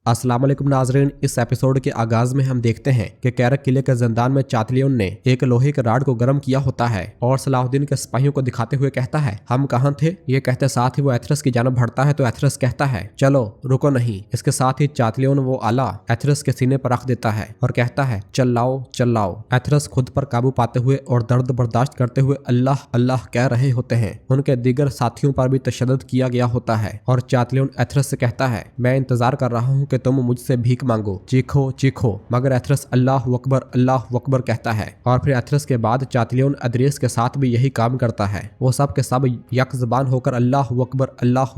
अस्सलाम वालेकुम नाजरीन। इस एपिसोड के आगाज में हम देखते हैं कि कैरक किले के जिंदान में चातलियोन ने एक लोहे के राड को गर्म किया होता है और सलाहुद्दीन के सिपाहियों को दिखाते हुए कहता है, हम कहाँ थे। ये कहते साथ ही वो एथरस की जानब बढ़ता है तो एथरस कहता है, चलो रुको नहीं। इसके साथ ही चातलियोन वो आला एथरस के सीने पर रख देता है और कहता है, चलाओ चलाओ। एथरस खुद पर काबू पाते हुए और दर्द बर्दाश्त करते हुए अल्लाह अल्लाह कह रहे होते हैं। उनके दीगर साथियों पर भी तशद्दुद किया गया होता है और चातलियोन एथरस से कहता है, मैं इंतजार कर रहा हूँ कि तुम मुझसे भीख मांगो, चीखो चीखो। मगर एथरस अल्लाह अकबर कहता है और फिर एथरस के बाद चातलियोन अदरीस के साथ भी यही काम करता है। वो सब के सब यक ज़बान होकर अल्लाह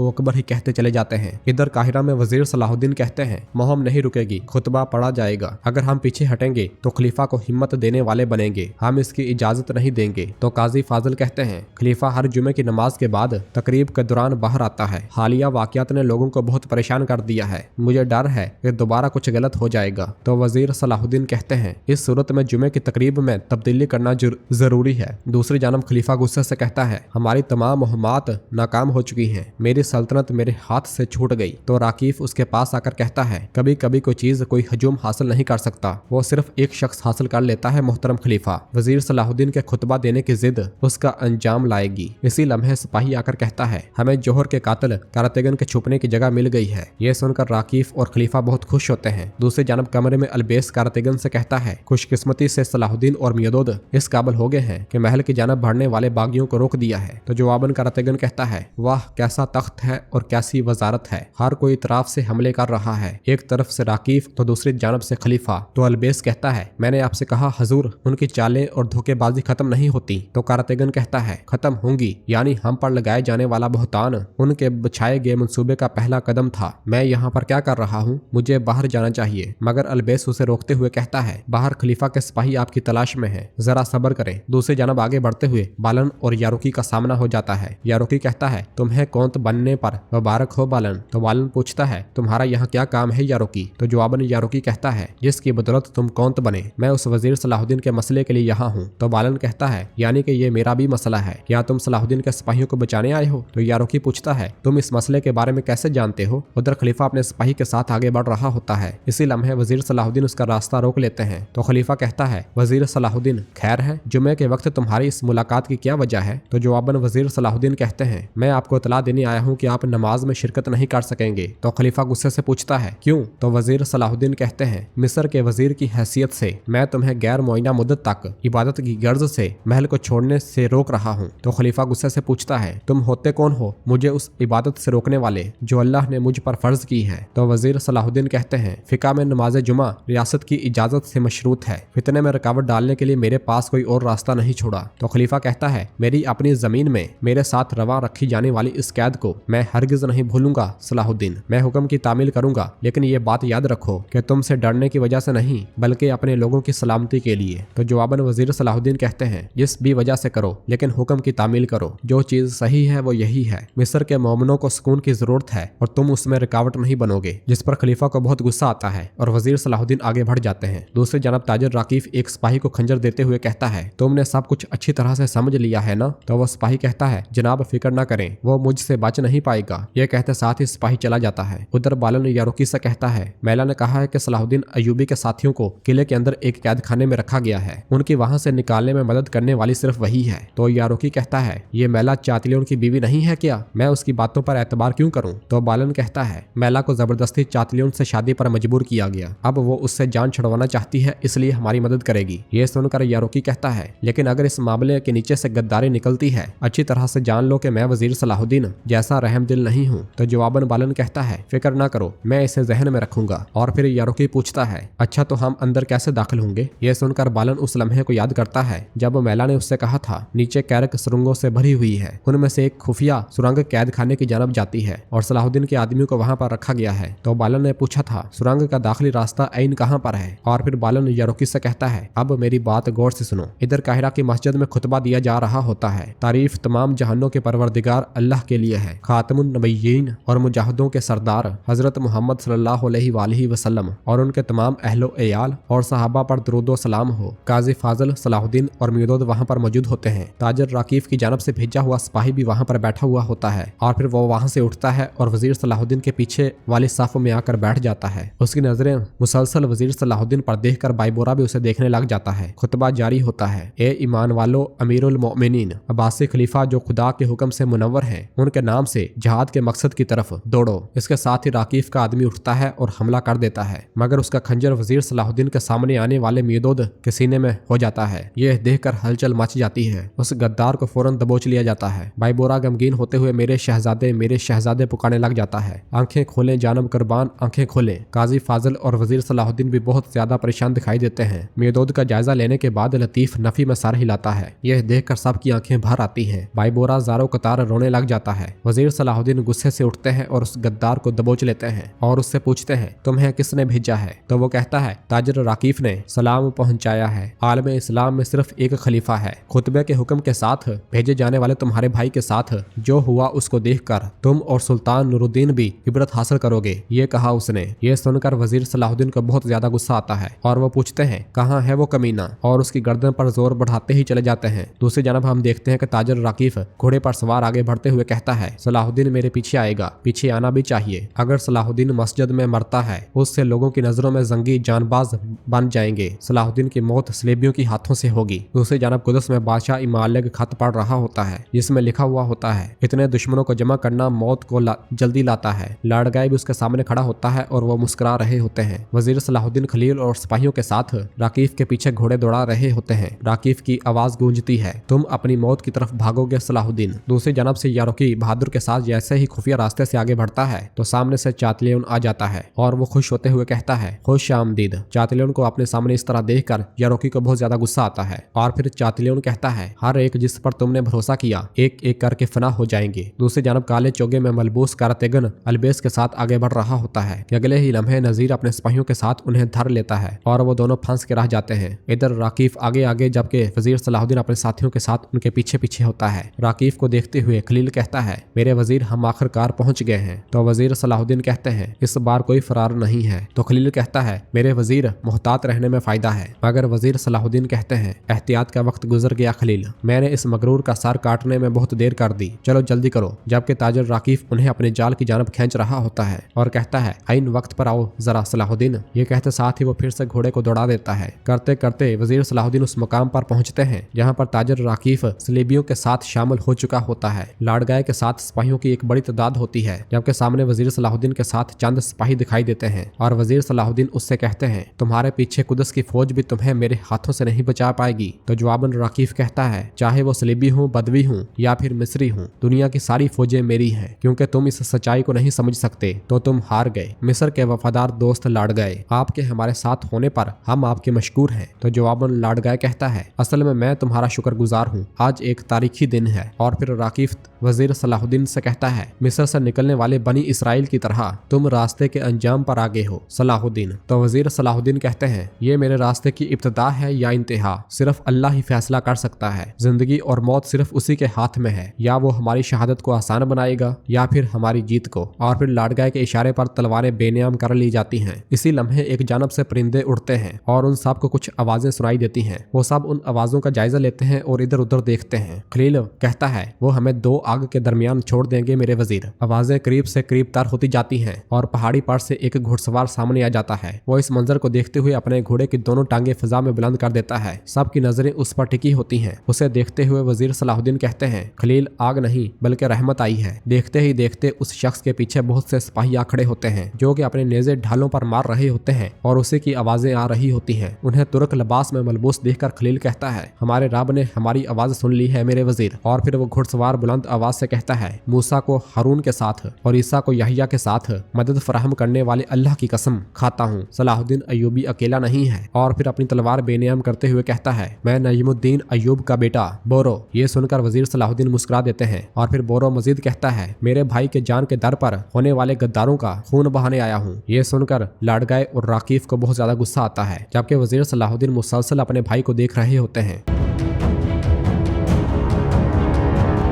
अकबर ही कहते चले जाते हैं। इधर काहिरा में वजीर सलाहुद्दीन कहते हैं, मुहिम नहीं रुकेगी, खुतबा पढ़ा जाएगा। अगर हम पीछे हटेंगे तो खलीफा को हिम्मत देने वाले बनेंगे, हम इसकी इजाजत नहीं देंगे। तो काजी फाजिल कहते हैं, खलीफा हर जुमे की नमाज के बाद तकरीब के दौरान बाहर आता है। हालिया वाकयात ने लोगों को बहुत परेशान कर दिया है, मुझे डर है कि दोबारा कुछ गलत हो जाएगा। तो वजीर सलाहुद्दीन कहते हैं, इस सूरत में जुमे की तकरीब में तब्दीली करना जरूरी है। दूसरी जानब खलीफा गुस्से से कहता है, हमारी तमाम मुहिम्मात नाकाम हो चुकी हैं, मेरी सल्तनत मेरे हाथ से छूट गई। तो राकीफ उसके पास आकर कहता है, कभी कभी कोई चीज कोई हजूम हासिल नहीं कर सकता, वो सिर्फ एक शख्स हासिल कर लेता है, मोहतरम खलीफा। वजीर सलाहुद्दीन के खुतबा देने की जिद उसका अंजाम लाएगी। इसी लम्हे सिपाही आकर कहता है, हमें जोहर के कातिल कारतेगन के छुपने की जगह मिल गई है। ये सुनकर राकीफ और खलीफा बहुत खुश होते हैं। दूसरी जानब कमरे में अलबेस कारतेगन से कहता है, खुशकिस्मती से सलाहुद्दीन और मियादोद इस काबिल हो गए हैं कि महल की जानब बढ़ने वाले बागियों को रोक दिया है। तो जवाबन कारतेगन कहता है, वाह कैसा तख्त है और कैसी वजारत है, हर कोई इतराफ से हमले कर रहा है, एक तरफ से राकीफ तो दूसरी जानब से खलीफा। तो अलबेस कहता है, मैंने आपसे कहा हजूर, उनकी चालें और धोखेबाजी खत्म नहीं होती। तो कारतेगन कहता है, खत्म होंगी, यानी हम पर लगाए जाने वाला बहुतान उनके बिछाए गए मंसूबे का पहला कदम था। मैं यहाँ पर क्या कर रहा हूँ, मुझे बाहर जाना चाहिए। मगर अलबेस उसे रोकते हुए कहता है, बाहर खलीफा के सिपाही आपकी तलाश में है, जरा सब्र करें। दूसरी जानब आगे बढ़ते हुए बालन और यारुकी का सामना हो जाता है। यारुकी कहता है, तुम्हें कौंत बनने पर मुबारक हो बालन। तो बालन पूछता है, तुम्हारा यहाँ क्या काम है यारुकी। तो जवाबन यारुकी कहता है, जिसकी बदौलत तुम कौंत बने, मैं उस वजीर सलाहुद्दीन के मसले के लिए यहाँ हूँ। तो बालन कहता है, यानी कि ये मेरा भी मसला है, क्या तुम सलाहुद्दीन के सिपाहियों को बचाने आए हो। तो यारुकी पूछता है, तुम इस मसले के बारे में कैसे जानते हो। उधर खलीफा अपने सिपाही के साथ आगे बढ़ रहा होता है। इसी लम्हे वजीर सलाहुद्दीन उसका रास्ता रोक लेते हैं। तो खलीफा कहता है, वजीर सलाहुद्दीन खैर है, जुमे के वक्त तुम्हारी इस मुलाकात की क्या वजह है। तो जवाबन वजीर सलाहुद्दीन कहते हैं, मैं आपको इतला देने आया हूँ कि आप नमाज में शिरकत नहीं कर सकेंगे। तो खलीफा गुस्से से पूछता है, क्यों। तो वजीर सलाहुद्दीन कहते हैं, मिस्र के वजीर की हैसियत से मैं तुम्हें गैर मुआयना मुद्दत तक इबादत की गर्ज से महल को छोड़ने से रोक रहा हूँ। तो खलीफा गुस्से से पूछता है, तुम होते कौन हो मुझे उस इबादत से रोकने वाले जो अल्लाह ने मुझ पर फर्ज की है। तो वजीर सलाहुद्दीन कहते हैं, फिका में नमाज जुमा रियासत की इजाजत से मशरूत है, फितने में रुकावट डालने के लिए मेरे पास कोई और रास्ता नहीं छोड़ा। तो खलीफा कहता है, मेरी अपनी जमीन में मेरे साथ रवा रखी जाने वाली इस कैद को मैं हरगिज नहीं भूलूंगा सलाहुद्दीन। मैं हुक्म की तामील करूंगा, लेकिन ये बात याद रखो कि तुमसे डरने की वजह से नहीं, बल्कि अपने लोगों की सलामती के लिए। तो जवाबन वजीर सलाहुद्दीन कहते हैं, जिस भी वजह से करो, लेकिन हुक्म की तामील करो, जो चीज सही है वो यही है। मिस्र के मोमिनों को सुकून की जरूरत है और तुम उसमें रुकावट नहीं बनोगे। जिस पर खलीफा को बहुत गुस्सा आता है और वजीर सलाहुद्दीन आगे बढ़ जाते हैं। दूसरी जानब ताजिर राकीफ एक सिपाही को खंजर देते हुए कहता है, तुमने सब कुछ अच्छी तरह से समझ लिया है ना। तो वो सिपाही कहता है, जनाब फिक्र न करें, वो मुझसे बच नहीं पाएगा। ये कहते साथ ही सिपाही चला जाता है। उधर बालन यारुकी से कहता है, मैला ने कहा है कि सलाहुद्दीन अयूबी के साथियों को किले के अंदर एक कैद खाने में रखा गया है, उनकी वहां से निकालने में मदद करने वाली सिर्फ वही है। तो यारुकी कहता है, ये मैला चातलियों की बीवी नहीं है क्या, मैं उसकी बातों पर एतबार क्यों करूं। तो बालन कहता है, मैला को जबरदस्ती चातलियों से शादी पर मजबूर किया गया, अब वो उससे जान छुड़वाना चाहती है, इसलिए हमारी मदद करेगी। ये सुनकर यारुकी कहता है, लेकिन अगर इस मामले के नीचे से गद्दारी निकलती है, अच्छी तरह से जान लो कि मैं वजीर सलाहुद्दीन जैसा रहम दिल नहीं हूँ। तो जवाबन बालन कहता है, फिक्र ना करो, मैं इसे जहन में रखूंगा। और फिर यारुकी पूछता है, अच्छा तो हम अंदर कैसे दाखिल होंगे। ये सुनकर बालन उस लम्हे को याद करता है जब मैला ने उससे कहा था, नीचे कैरक सुरंगों से भरी हुई है, उनमें से एक खुफिया सुरंग कैद खाने की जानब जाती है और सलाहुद्दीन के आदमियों को वहां पर रखा गया है। तो बालन ने पूछा था, सुरंग का दाखिली रास्ता ऐन कहां पर है। और फिर बालन यारुकी से कहता है, अब मेरी बात गौर से सुनो। इधर काहिरा की मस्जिद में खुतबा दिया जा रहा होता है। तारीफ तमाम जहानों के परवरदिगार अल्लाह के लिए है। खातमुन नबीयीन और मुजाहिदों के सरदार हजरत मोहम्मद सल्लल्लाहु अलैहि वसल्लम और उनके तमाम अहलो एयाल और सहाबा पर दरूदो सलाम हो। काजी फाजिल सलाहुद्दीन और मियादोद वहां पर मौजूद होते हैं। ताजिर राकीफ की जानब से भेजा हुआ सिपाही भी वहां पर बैठा हुआ होता है और फिर वो वहां से उठता है और वजीर सलाहुद्दीन के पीछे वाली साफ में आकर बैठ जाता है। उसकी नजरें मुसलसल वजीर सलाहुद्दीन पर देखकर बाइबोरा भी उसे देखने लग जाता है। खुतबा जारी होता है, ए ईमान वालो, अमीरुल मोमिनीन, अब्बासी खलीफा जो खुदा के हुक्म से मुनव्वर हैं, उनके नाम से जहाद के मकसद की तरफ दौड़ो। इसके साथ ही राकीफ का आदमी उठता है और हमला कर देता है, मगर उसका खंजर वजीर सलाहुद्दीन के सामने आने वाले मीदोद के सीने में हो जाता है। यह देखकर हलचल मच जाती है। उस गद्दार को फौरन दबोच लिया जाता है। बाइबोरा गमगीन होते हुए मेरे शहजादे पुकारने लग जाता है। आंखें खोलें जानब कुर्बान, आंखें खोलें। काजी फाजिल और वजीर सलाहुद्दीन भी बहुत ज्यादा परेशान दिखाई देते हैं। मीदोद का जायजा लेने के बाद लतीफ नफी में सर हिलाता है। यह देखकर सबकी आंखें भर आती हैं। बाइबोरा ज़ारो कतार रोने लग जाता है। वजीर सलाहुद्दीन गुस्से से उठते हैं और उस गद्दार को दबोच लेते हैं और उससे पूछते हैं, तुम्हें किसने भेजा है? तो वो कहता है, ताजर राकीफ ने सलाम पहुंचाया है। आलम इस्लाम में सिर्फ एक खलीफा है। खुतबे के हुक्म के साथ भेजे जाने वाले तुम्हारे भाई के साथ जो हुआ उसको देखकर तुम और सुल्तान नूरुद्दीन भी इबरत हासिल करोगे, ये कहा उसने। ये सुनकर वजीर सलाहुद्दीन को बहुत ज्यादा गुस्सा आता है और वो पूछते हैं, कहाँ है वो कमीना? और उसकी गर्दन पर जोर बढ़ाते ही चले जाते हैं। दूसरी जानब हम देखते हैं कि ताजर राकीफ घोड़े पर सवार आगे बढ़ते हुए कहता है, सलाहुद्दीन मेरे पीछे आएगा, पीछे आना भी चाहिए। अगर सलाहुद्दीन मस्जिद में मरता है उससे लोगों की नजरों में जंगी जानबाज बन जाएंगे। सलाहुद्दीन की मौत सलेबियों की हाथों से होगी। दूसरी जानब कुदस में बादशाह इमालिक खत पढ़ रहा होता है जिसमें लिखा हुआ होता है, इतने दुश्मनों को जमा करना मौत को जल्दी लाता है। लाड़गाई भी उसके सामने खड़ा होता है और वो मुस्कुरा रहे होते हैं। वजीर सलाहुद्दीन खलील और सिपाहियों के साथ राकीफ के पीछे घोड़े दौड़ा रहे होते हैं। राकीफ की आवाज गूंजती है, तुम अपनी मौत की तरफ भागोगे सलाहुद्दीन। दूसरी जानब से यारोकी बहादुर के साथ जैसे ही खुफिया रास्ते से आगे बढ़ता है तो सामने से चातलियन आ जाता है और वो खुश होते हुए कहता है, खुश आमदीद। चातलियन को अपने सामने इस तरह देखकर यारोकी को बहुत ज्यादा गुस्सा आता है और फिर चातलियन कहता है, हर एक जिस पर तुमने भरोसा किया एक एक करके फना हो जाएंगे। दूसरी जानब काले चोगे में मलबूस कारतेगन अलबेस के साथ आगे बढ़ रहा होता है कि अगले ही लम्हे नजीर अपने सिपाहियों के साथ उन्हें धर लेता है और वो दोनों फंस के रह जाते हैं। इधर राकीफ आगे आगे जबकि वजीर सलाहुद्दीन अपने साथियों के साथ उनके पीछे पीछे होता है। राकीफ को देखते हुए खलील कहता है, मेरे वजीर हम आखिरकार पहुंच गए हैं। तो वजीर सलाहुद्दीन कहते हैं, इस बार कोई फरार नहीं है। तो खलील कहता है, मेरे वजीर मोहतात रहने में फायदा है। मगर वजीर सलाहुद्दीन कहते हैं, एहतियात का वक्त गुजर गया खलील, मैंने इस मगरूर का सर काटने में बहुत देर कर दी, चलो जल्दी करो। जबकि ताजर राकीफ उन्हें अपने जाल की जानब खींच रहा होता है और कहता है, आइन वक्त पर आओ जरा सलाहुद्दीन। ये कहते साथ ही वो फिर से घोड़े को दौड़ा देता है। करते करते वजीर सलाहुद्दीन उस मुकाम पर पहुंचते हैं जहां पर ताजर राकीफ सलेबियों के साथ शामिल हो चुका होता है। लाड़गाय के साथ सिपाहियों की एक बड़ी तादाद होती है जबकि सामने वजीर सलाहुद्दीन के साथ चंद सिपाही दिखाई देते हैं और वजीर सलाहुद्दीन उससे कहते हैं, तुम्हारे पीछे कुदस की फौज भी तुम्हें मेरे हाथों से नहीं बचा पाएगी। तो जवाबन राकीफ कहता है, चाहे वो सलेबी हूँ, बदवी हूँ या फिर मिस्री हूँ, दुनिया की सारी फौजें मेरी हैं। क्योंकि तुम इस सच्चाई को नहीं समझ सकते तो तुम हार गए। मिस्र के वफादार दोस्त लाड़गाय, आपके हमारे साथ होने पर हम आपके मशकूर हैं। तो जवाबन लाड़गाय कहता है, असल में मैं तुम्हारा शुक्रगुजार हूँ, आज एक तारीखी दिन है। और फिर राकीफ वजीर सलाहुद्दीन से कहता है, मिस्र से निकलने वाले बनी इसराइल की तरह तुम रास्ते के अंजाम पर आगे हो सलाहुद्दीन। तो वजीर सलाहुद्दीन कहते हैं, ये मेरे रास्ते की इब्तिदा है या इंतहा, सिर्फ अल्लाह ही फैसला कर सकता है। जिंदगी और मौत सिर्फ उसी के हाथ में है, या वो हमारी शहादत को आसान बनाएगा या फिर हमारी जीत को। और फिर लाड़गाय के इशारे पर तलवारें बेनियाम कर ली जाती हैं। इसी लम्हे एक जानब से परिंदे उड़ते हैं और उन सब को कुछ आवाजें सुनाई देती हैं। वो सब उन आवाजों का जायजा लेते हैं और इधर उधर देखते हैं। खलील कहता है, वो हमें दो आग के दरमियान छोड़ देंगे मेरे वजीर। आवाजें करीब से करीब तर होती जाती हैं और पहाड़ी पर से एक घुड़सवार सामने आ जाता है। वो इस मंजर को देखते हुए अपने घोड़े की दोनों टांगे फिजा में बुलंद कर देता है। सबकी नजरें उस पर टिकी होती हैं। उसे देखते हुए वजीर सलाहुद्दीन कहते हैं, खलील आग नहीं बल्कि रहमत आई है। देखते ही देखते उस शख्स के पीछे बहुत से सिपाही आ खड़े होते हैं जो कि अपने नेज़े ढालों पर मार रहे होते हैं और उसी की आवाजें आ रही होती हैं। उन्हें तुर्क लिबास में मलबूस देखकर खलील कहता है, हमारे रब ने हमारी आवाज सुन ली है मेरे वजीर। और फिर वो घुड़सवार बुलंद आवाज से कहता है, मूसा को हारून के साथ और ईसा को यहिया के साथ मदद फराहम करने वाले अल्लाह की कसम खाता हूँ, सलाहुद्दीन अय्यूबी अकेला नहीं है। और फिर अपनी तलवार बेनियाम करते हुए कहता है, मैं नईमुद्दीन अय्यूब का बेटा बोरो। ये सुनकर वजीर सलाहुद्दीन मुस्कुरा देते हैं और फिर बोरो मजीद कहता है, मेरे भाई के जान के दर पर होने वाले गद्दारों का खून बहाने आया हूँ। ये सुनकर लाड़गाय और राकीफ को बहुत ज्यादा गुस्सा आता है जबकि वजीर सलाहुद्दीन मुसलसल अपने भाई को देख रहे होते हैं।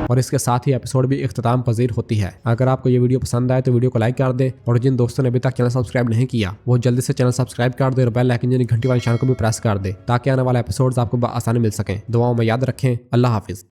और इसके साथ ही एपिसोड भी इख्तिताम पजीर होती है। अगर आपको ये वीडियो पसंद आए तो वीडियो को लाइक कर दें और जिन दोस्तों ने अभी तक चैनल सब्सक्राइब नहीं किया वो जल्दी से चैनल सब्सक्राइब कर दे और बेल आइकन यानी घंटी वाले निशान को भी प्रेस कर दे ताकि आने वाले एपिसोड्स आपको आसानी मिल सकें। दुआओं में याद रखें। अल्लाह हाफिज।